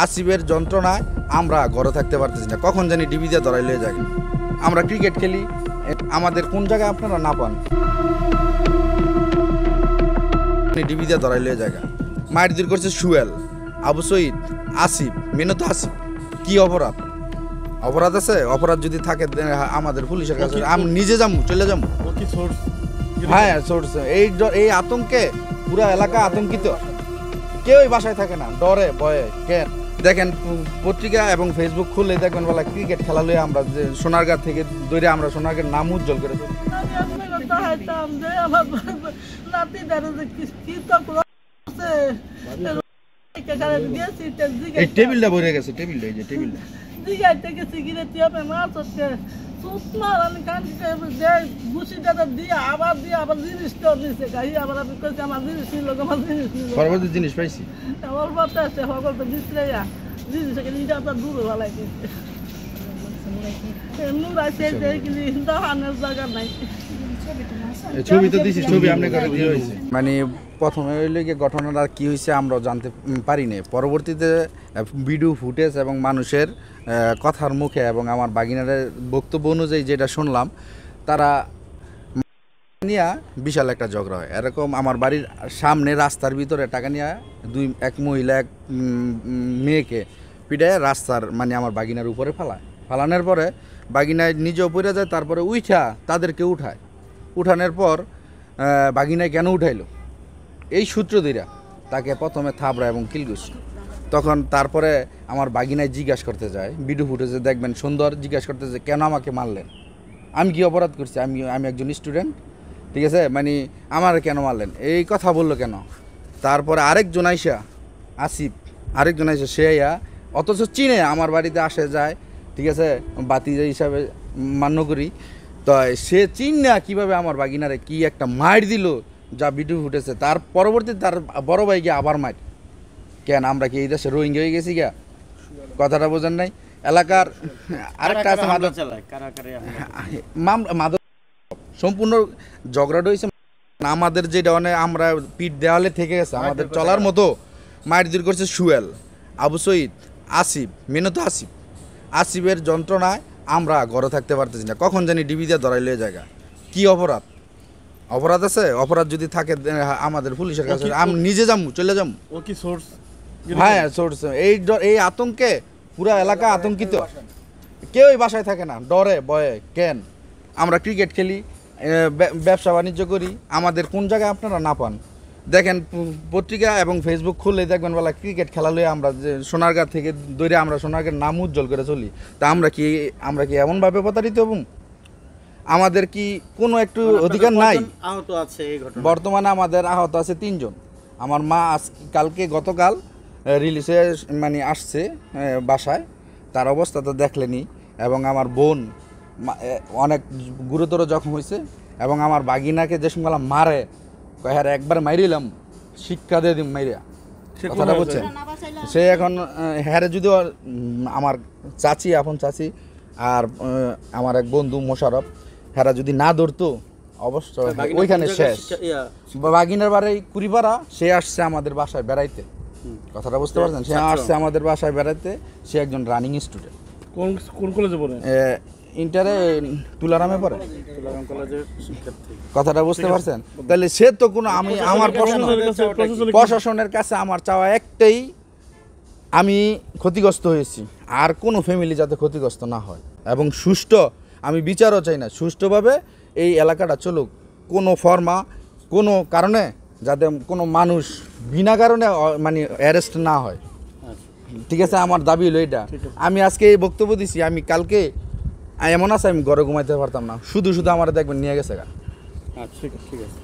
আসিফের যন্ত্রণায় আমরা ঘরে থাকতে পারতেছি না, কখন জানি ডিবি দিয়ে ধরাই লয়ে যায়। আমরা ক্রিকেট খেলি, আমাদের কোন জায়গায় আপনারা না পান, ডিবি দিয়ে ধরাই লয়ে যায়। মায়ের দূর করছে সুয়েল, আবু সঈদ, আসিফ, মেনত আসিফ। কি অপরাধ? অপরাধ আছে? অপরাধ যদি থাকে আমাদের পুলিশের কাছে আমি নিজে যাবো, চলে যাবো। হ্যাঁ, এই আতঙ্কে পুরো এলাকা আতঙ্কিত, কেউই বাসায় থাকে না, ডরে ভয়ে। কেন দেখেন, পত্রিকা এবং ফেসবুক খুললে দেখবেন বলা ক্রিকেট খেলা লয়ে আমরা যে সোনারগাঁ থেকে দৌড়ে আমরা সোনারগাঁর নাম উজ্জ্বল করে ফেলি। এই টেবিলটা ভরে গেছে, টেবিলটা, এই যে টেবিলটা পরবর্তী জিনিস পাইছি। ছবি তো দিছি, ছবি আপনি করে দিয়ে হয়েছে। মানে প্রথমে হইলে গিয়ে ঘটনাটা কি হয়েছে আমরা জানতে পারি না, পরবর্তীতে ভিডিও ফুটেজ এবং মানুষের কথার মুখে এবং আমার বাগিনারের বক্তব্য অনুযায়ী যেটা শুনলাম, তারা নিয়ে বিশাল একটা ঝগড়া হয়। এরকম আমার বাড়ির সামনে রাস্তার ভিতরে টাকা নিয়ে এক মহিলা এক মেয়েকে পিটায় রাস্তার মানে আমার বাগিনার উপরে ফালানোর পরে বাগিনায় নিজেও পড়ে যায়, তারপরে উঠা তাদেরকে উঠায়। উঠানোর পর বাগিনায় কেন উঠাইলো এই সূত্র দিরা তাকে প্রথমে থাবড়া এবং কিলগুস। তখন তারপরে আমার বাগিনায় জিজ্ঞাসা করতে যায়, ভিডিও ফুটেজে দেখবেন সুন্দর, জিজ্ঞাসা করতে যে কেন আমাকে মারলেন, আমি কি অপরাধ করছি, আমি একজন স্টুডেন্ট, ঠিক আছে, মানে আমার কেন মারলেন, এই কথা বললো কেন। তারপরে আরেকজন আইসা, আসিফ আরেকজন আইসা, সে আইয়া অথচ চিনে আমার বাড়িতে আসে যায়, ঠিক আছে, বাতিজা হিসাবে মান্য করি, তো সে চিন না কীভাবে আমার বাগিনারে কি একটা মার দিল, যা ভিডিও ফুটেছে। তার পরবর্তীতে তার বড় ভাই গিয়ে আবার মার। কেন আমরা কি এই দেশে রোহিঙ্গা হয়ে গেছি গা? কথাটা বোঝেন নাই। এলাকার আরেকটা আছে মাদক, সম্পূর্ণ ঝগড়াটা হয়েছে আমাদের যেটা অনেক আমরা পিঠ দেওয়ালে থেকে গেছে, আমাদের চলার মতো মায়ের দূর করছে সুয়েল, আবু সঈদ, আসিফ, মেনত আসিফ। আসিফের যন্ত্রণায় আমরা ঘরে থাকতে পারতেছি না, কখন জানি ডিবি দিয়ে ধরাই লয়ে যায়। কি অপরাধ? অপরাধ আছে? অপরাধ যদি থাকে আমাদের পুলিশের কাছে আমি নিজে যাবো, চলে যাবো। হ্যাঁ, সোর্স এই আতঙ্কে পুরো এলাকা আতঙ্কিত, কেউই বাসায় থাকে না, ডরে ভয়ে। কেন আমরা ক্রিকেট খেলি, ব্যবসা বাণিজ্য করি, আমাদের কোন জায়গায় আপনারা না পান। দেখেন পত্রিকা এবং ফেসবুক খুললে দেখবেন বলা ক্রিকেট খেলা লয়ে আমরা যে সোনারগাঁ থেকে দৌড়ে আমরা সোনারগাঁর নাম উজ্জ্বল করে চলি। তা আমরা কি এমনভাবে প্রতারিত হব? আমাদের কি কোনো একটু অধিকার নাই? আহত আছে এই ঘটনা, বর্তমানে আমাদের আহত আছে 3 জন। আমার মা গতকাল রিলিজে মানে আসছে বাসায়, তার অবস্থা তো দেখলেনি। এবং আমার বোন অনেক গুরুতর জখম হয়েছে। এবং আমার বাগিনাকে যে সময় মারে, হ্যাঁ একবার মাইরিলাম, শিক্ষা দিয়ে দিম মাইরিয়া, কথাটা বলছে। সে এখন হ্যাঁ যদি আমার চাচি, আপন চাচি আর আমার এক বন্ধু মোশারফ, হ্যাঁ যদি না ধরতো অবশ্যই ওইখানে শেষ। বাগিনার বাড়ি কুড়িপাড়া, সে আসছে আমাদের বাসায় বেড়াইতে, কথাটা বুঝতে পারছেন, সে আসছে আমাদের বাসায় বেড়াইতে। সে একজন রানিং স্টুডেন্ট। কোন কলেজে পড়ে? ইন্টারে তুলারামে পড়ে, কথাটা বুঝতে পারছেন। তাহলে সে তো কোনো আমার প্রশাসনের কাছে আমার চাওয়া একটাই, আমি ক্ষতিগ্রস্ত হয়েছি, আর কোনো ফ্যামিলি যাতে ক্ষতিগ্রস্ত না হয়। এবং সুষ্ঠু আমি বিচারও চাই না, সুষ্ঠুভাবে এই এলাকাটা চলুক, কোনো ফর্মা কোনো কারণে যাতে কোনো মানুষ বিনা কারণে মানে অ্যারেস্ট না হয়, ঠিক আছে। আমার দাবি হলো এটা। আমি আজকে এই বক্তব্য দিছি, আমি কালকে এমন আছে আমি ঘরে ঘুমাইতে পারতাম না, শুধু আমার দেখবেন নিয়ে গেছে গা। ঠিক আছে।